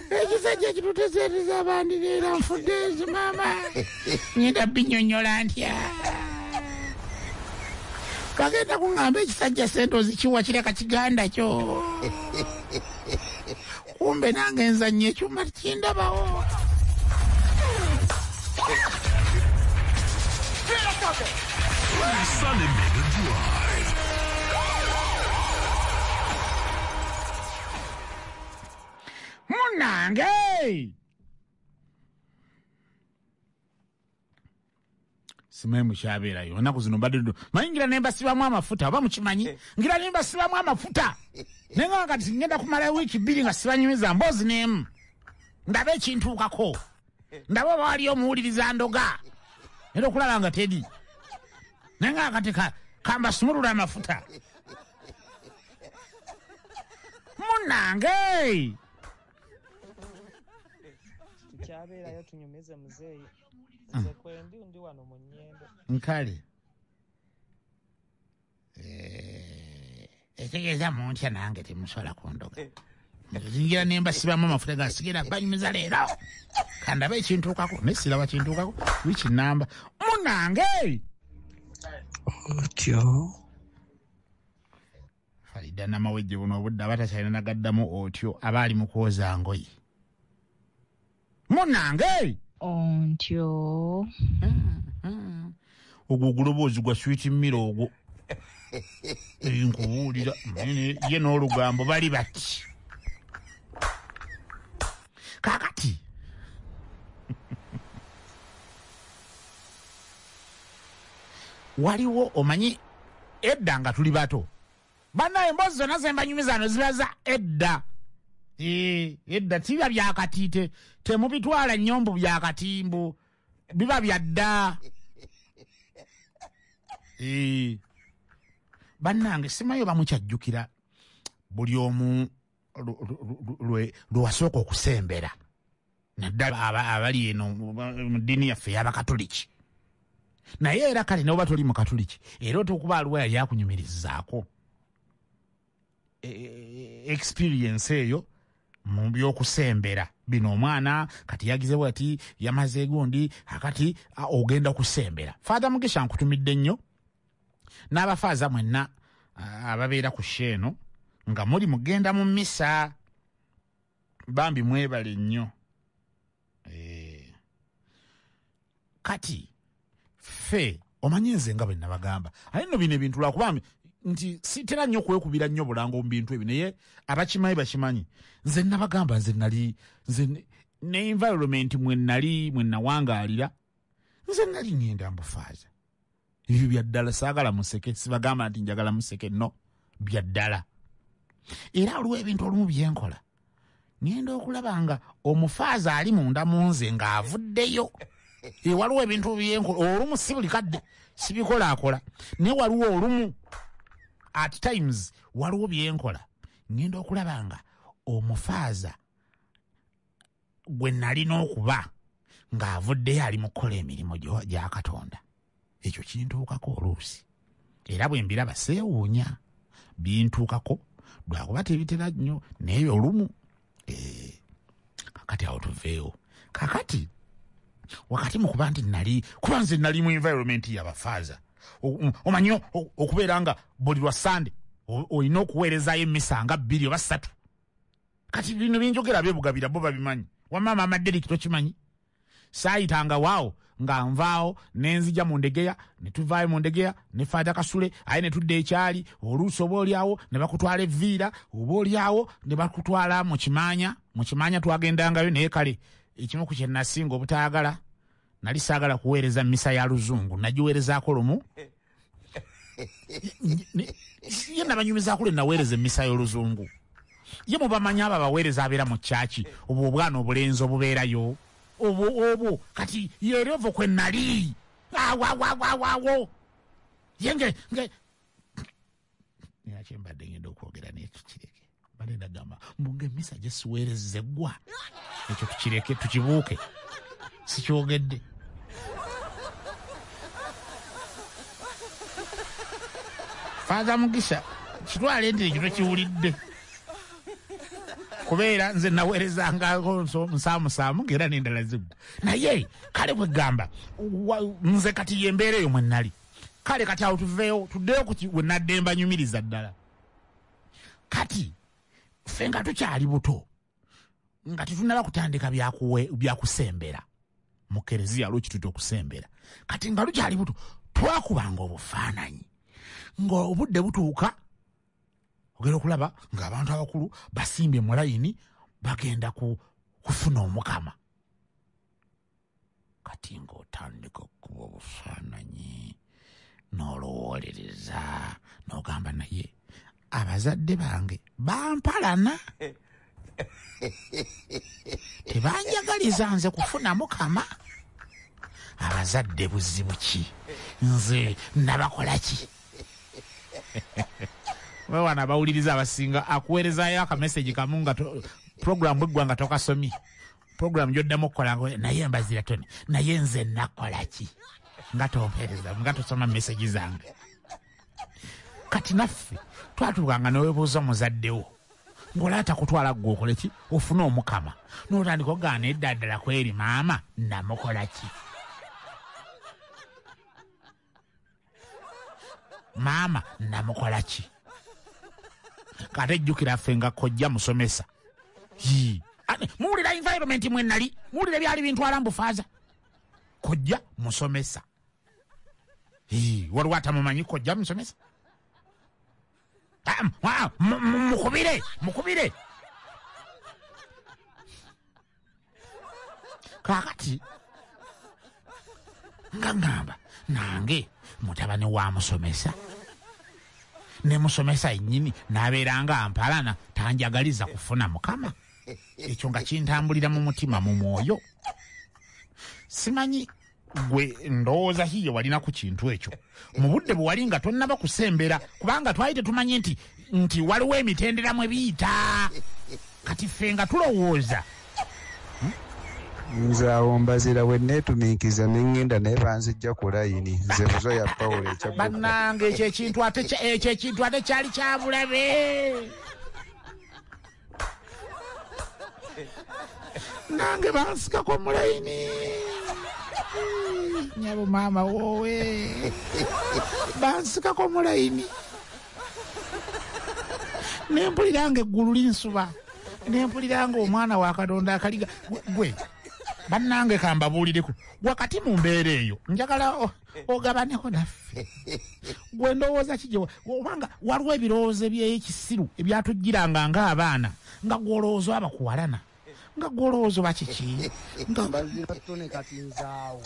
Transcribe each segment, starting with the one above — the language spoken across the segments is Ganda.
Ekisajja kituteeseeteza abandireera nfudde ezi maama. Ngenda binyonnyola ntya. Kagenda kuŋŋamba ekisajja sente ozikiwa kireka kiganda kyo. Kumbe nange nzannya ekyuma kindabawo. Sunday Mega Drive. Munange! Simanyi mukyabeerayo onaku zino mbadde manyi ngira ne mbasibamu amafuta oba mukimanyi ngira ne mbasibamu amafuta naye nga kati ngenda kumala wiiki 2 nga sibanyumiza mboozi n'emu ndaba ekintuukako ndaba oba waliyo omuwuliriza ndoga era okulaba nga tedi naye nga kati kambasumulula amafuta munange kikyabeerayo tunyumize muzeeyi kwendi ndi wano mu nnyendo nkale etegeeza muntya nange temusobola kundoga ngira nemba sibamu amafuta gasigera banyumiza leero kandaba ekintuukako nesiraba kintuukako wiki namba munange otyo Farida namawejje buno obudde abatakyalina nagaddamu otyo abaali mu kwoza ngoyi munange ontyo ogwo oguloboozi gwa switi mmiro ogwo nkubuulira ye n'olugambo bali bati kakati waliwo omanyi edda nga tuli bato bannaye emboozi zonna zembanyumizano zibaza edda edda tibiba byakatiite temubitwala nnyombu byakatimbu biba byadda bannange simayo bamukyajjukira buli omu lwe wasooka okusembera naddala abali eno mu ddiini yaffe ey'abakatoliki naye era kale neoba toli mu katoliki era otokuba aliwo yali akunyumirizaako experience eyo mu by'okusembera bino omwana kati yagize bwati yamaze gundi akati ogenda kusembera Father Mugisha nkutumidde nnyo n'abafaaza mwenna ababeera ku sheeno nga muli mugenda mu mmisa bambi mwebale nnyo kati ffe omanyi nze nga bwe nabagamba aye nno bino ebintu lwakuba nti sitera nnyo okwekubira nnyo bulango mu bintu ebyo naye abakimanyi bakimanyi nze nabagamba nze ne environment mwe nawangaalira nze nali ngenda mbufaaza ebyo byaddala saagala museke sibagamba nti njagala museke no byaddala era waliwo ebintu olumu byenkola ngenda okulaba nga omufaaza ali munda mu nze ng'avuddeyo waliwo ebintu byenkola olumu si buli kadde sibikolaakola naye waliwo olumu at times waliwo byenkola ngenda okulaba nga omufaaza gwe nalina okuba ng'avuddeyo ali mu kukola emirimu gya Katonda ekyo kintuukako oluusi era bwe mbiraba seewuunya bintuukako lwakuba tebitera nnyo naye olumu kakati awo tuveewo kakati wakati mu kuba nti kuba nze nali mu environment y'abafaaza omanyi okubeera nga buli lwa Sande olina okuweerezaayo emmisa nga 2 oba 3 kati bino binjogera beebugabira bo babimanyi wamama amaderiki tokimanyi saayitanga waawo nga nvaawo nenzija mu ndegeya ne tuvaayo mu ndegeya ne Father Kasule aye ne tudda ekyali oluusi oba olyawo ne bakutwala evviira oba olyawo ne bakutwala mu kimanya twagendangayo naye kale ekimu ku kye nasinga obutaagala nali saagala kuweereza mmisa ya luzungu nagiweerezaako lumu ye nabanyumizaako lwe naweereza emmisa y'oluzungu ye mubamanyi abo abaweereza abeera mu kyaki obwo obwana obulenzi obubeerayo obwo kati yerevo kwe nali awo yenge nakyembadde ngenda okwogera naye tukireke mbadde ndagamba mbunga emmisa gye siweerezza eggwa ekyo tukireke tukibuuke sikyogedde Father Mugisha kitwale nti ekyo tokiwulidde kubeera nze naweerezangako nsaamusaamu ng'era n'endala zigwa naye kale bwe gamba nze kati yembeera eyo mwe nnali kale kati awo tuveewo tuddeyo we nadde mbanyumiriza ddala kati ffe nga tukyali buto nga tetunaba kutandika byakusembera mu kereziya lwaki tuta okusembera kati nga lukyali buto twakubanga obufaananyi ng'obudde butuuka ogenda okulaba ng'abantu abakulu basimbye mu layini bagenda kufuna omukama kati ng'otandika okuba obufaananyi n'olowoolereza n'ogamba naye abazadde bange bampalana tebanjagaliza nze kufuna mukama abazadde buzibu ki nze nabakola ki wewana bawuliriza abasinga akuweerezayo akameseji kamu nga programu eggwa nga tokasomye programu gyoddamu okukola naye mbazira toni naye nze nakola ki nga tompeereza nga tosoma meseji zange kati naffe twatuukanga neweebuuza omuzaddewo ng'olaata kutwala gwe okole ki ofune omukama n'otandika ogaana eddaddala kweri maama namukola ki maama namukola ki kate ejjukira ffe nga kojja musomesa muwulira environment mwe nali muwulira byali bintwala mbufaaza kojja musomesa waliwo atamumanyi kojja musomesa mukubire kakati nga ngamba nange mutabani wa musomesa ne musomesa yennyini n'abeeranga ampalana tanjagaliza kufuna mukama ekyo nga kintambulira mu mutima mu mwoyo simanyi gwe ndowooza hiye walina ku kintu ekyo mu budde bwe wali nga tonnaba kusembera kubanga twali tetumanyi nti waliwo emitendera mwe biyita kati ffe nga tulowooza nze awo mbazira bwe neetumiikiza neŋŋenda naye banzijja ku layini nze buzo ya pawulo bannange ekyo ekintu ate kyali kyabulabe nange bansikako mu layini nyabo maama woowe bansikako mu layini nempuliranga eggulu linsuba nempuliranga omwana wa Katonda akaliga gwe bannange kambabuulireko wakati mu mbeera eyo njagala ogabaneko naffe gwe ndowooza kijje obanga waliwo ebirowoozo ebyekisiru ebyatujjiranga ng'abaana nga gwolowooza abakuwalana nga gwolowooza bakiki bazirattone kati nzaawo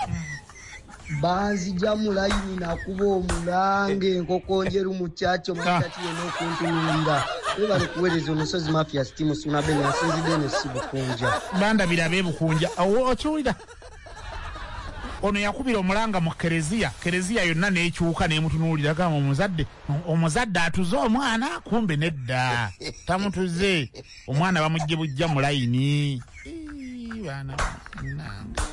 banzija mu layini nakuba omulange enkokonjeru mu kyakyo makati yena okuntunuulira we bali kuweereza omusozi mafia stimu sunabe nasinzidde eno si bukunja bandabira abeebukunja okiwulira ono yakubira omulanga mu kereziya yonna n'ekyuka n'emutunuulira gamba omuzadde atuze omwana kumbe nedda tamutuze omwana bamugye bujja mu layini baana nange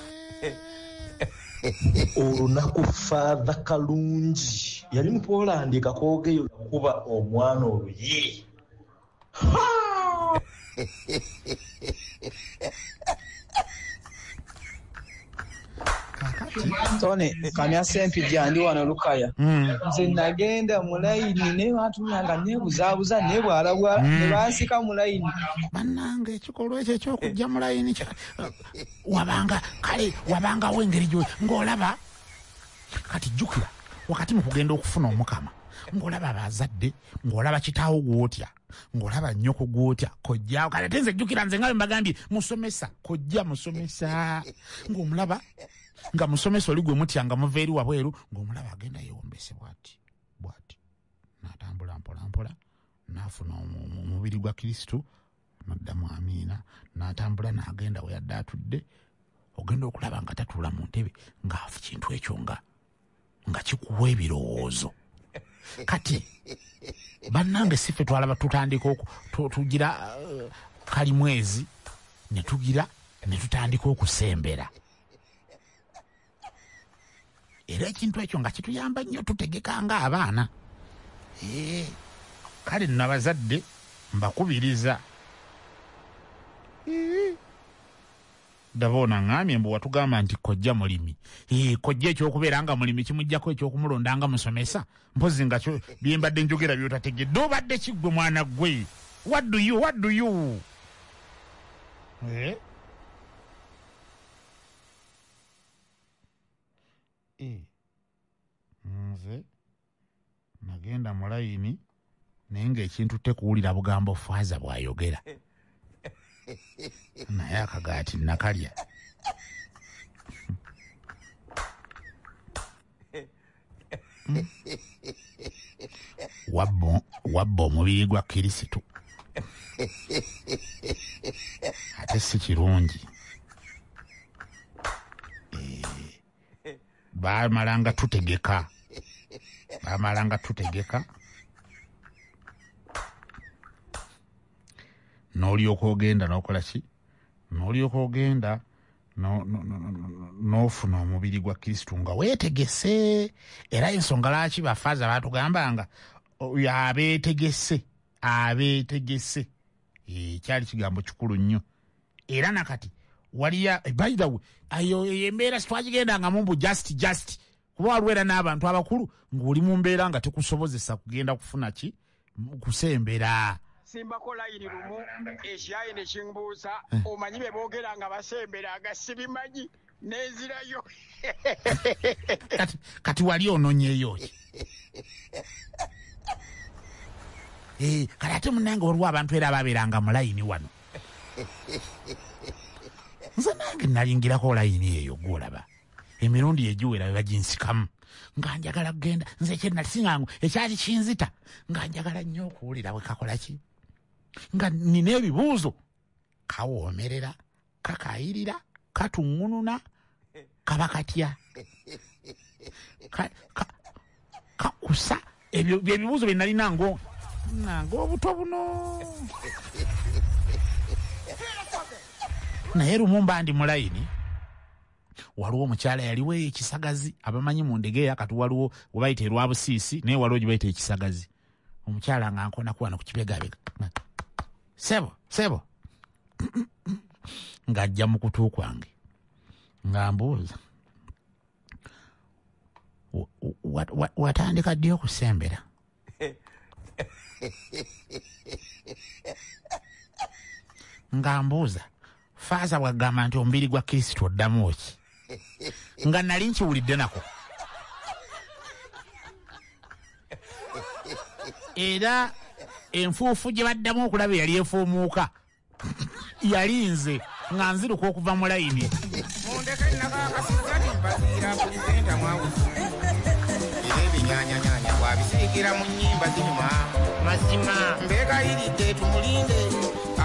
olunaku faatha Kalungi yali mu Poland kakoogeyo nakuba omwana oluyi Tone kamya sempijja ndi wano Lukaya nze nagenda mu layini ne batumyanga nebuzaabuza ne bwalabwa ne bansika mu layini bannange ekikolwa ekyo ekyokujja mu layini wabangawo engeri gyo ng'olaba kati jjukira wakati mu kugenda okufuna omukama ng'olaba abazadde ng'olaba kitaawo gwotya ng'olaba nnyoko gwotya kojjaawo kati ate nze jjukira nze nga bwe mbagambye musomesa kojja musomesa ng'omulaba nga musomesa oli gwe mutya nga muva eri wabweru ng'omulaba agenda yewombese bw'ati n'atambula mpolampola n'afuna omubiri gwa Kristo n'addamu amiina n'atambula n'agenda we yadde atudde ogenda okulaba nga tatuula mu ntebe ng'afu kintu ekyo nga kikuwa ebirowoozo kati bannange siffe twalaba tutandika tugira kalimwezi ne tutandika okusembera era ekintu ekyo nga kituyamba nnyo tutegekanga abaana kale nno abazadde mbakubiriza Davona ngambye mbu watugamba nti kojja mulimi. Kojja ekyokubeera nga mulimi kimujjako ekyokumulonda nga musomesa. Mpozi nga kyo byembadde njogera byotategedde. Obadde kiggwe mwana gwe. What do you? Nze nagenda mu layini naye ng'ekintu tekuwulira bugambo faaza bw'ayogera. Naye akagaati nakalya. Wabba omubiri gwa Kirisitu. Ate si kirungi. Baamalanga tutegeka. N'olyoka ogenda n'okola ki? N'olyoka ogenda n'ofuna omubiri gwa Kristo nga weetegese. Era ensonga lwaki bafaaza baatugambanga abeetegese. Kyali kigambo kikulu nnyo. Era nakati waliya by the way ayo embeera sitwagigendanga mumbu just kuba waliwo era n'abantu abakulu ng'oli mu mbeera nga tekusobozesa kugenda kufuna ki kusembera. Simbako layini lumu ekyayi ne kimbuuza omanyi be boogera nga basembera agasibimanyi n'enzirayo. kati wali ononyeeyo ki? Kati ate munnange waliwo abantu era ababeeranga mu layini wano. Nze nange nalingirako layini eyo gwolaba emirundi egiwera baginsikamu nga njagala kugenda nze kyennasingangu ekyali kinzita nga njagala nnyo okuwulira bwe kakola ki nga nina ebibuuzo kawoomerera kakayirira katuŋŋununa kaba katya kakusa ebyo byebibuuzo bye nalina nange obuto buno. Naye lumu mba ndi mu layini waliwo omukyala yaliwo ekisagazi abamanyi mu Ndegeya kati waliwo we bayita erwa Busiisi naye waliwo gye bayita ekisagazi. Omukyala nga nkonaku wano ku kibegabega sebo ng'ajja mu kutu kwange ng'ambuuza watandika ddi okusembera? Ng'ambuuza faaza bwagamba nti omubiri gwa Kristo oddamu ki? Nga nali nkiwulidde nako. Era enfuufu gye baddamu okulaba yali efuumuuka yali nze nga nziruka okuva mu layini. Mundeke nakakasizani mbaziira pulizenta mwawuzi era ebinyaanyanya bwabisiikira mu nnyimba zinyuma mazima mbeegayiridde tumulinde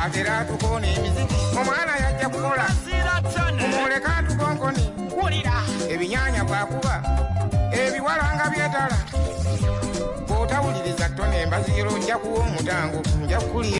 atera atukoona emiziki omwana yajja kukola mumuleka atukonkoni ebinyaanya bwakuba ebiwalanga byetala bw'otawuliriza ttone embaziro ojja kuwa omutango nja kukulya.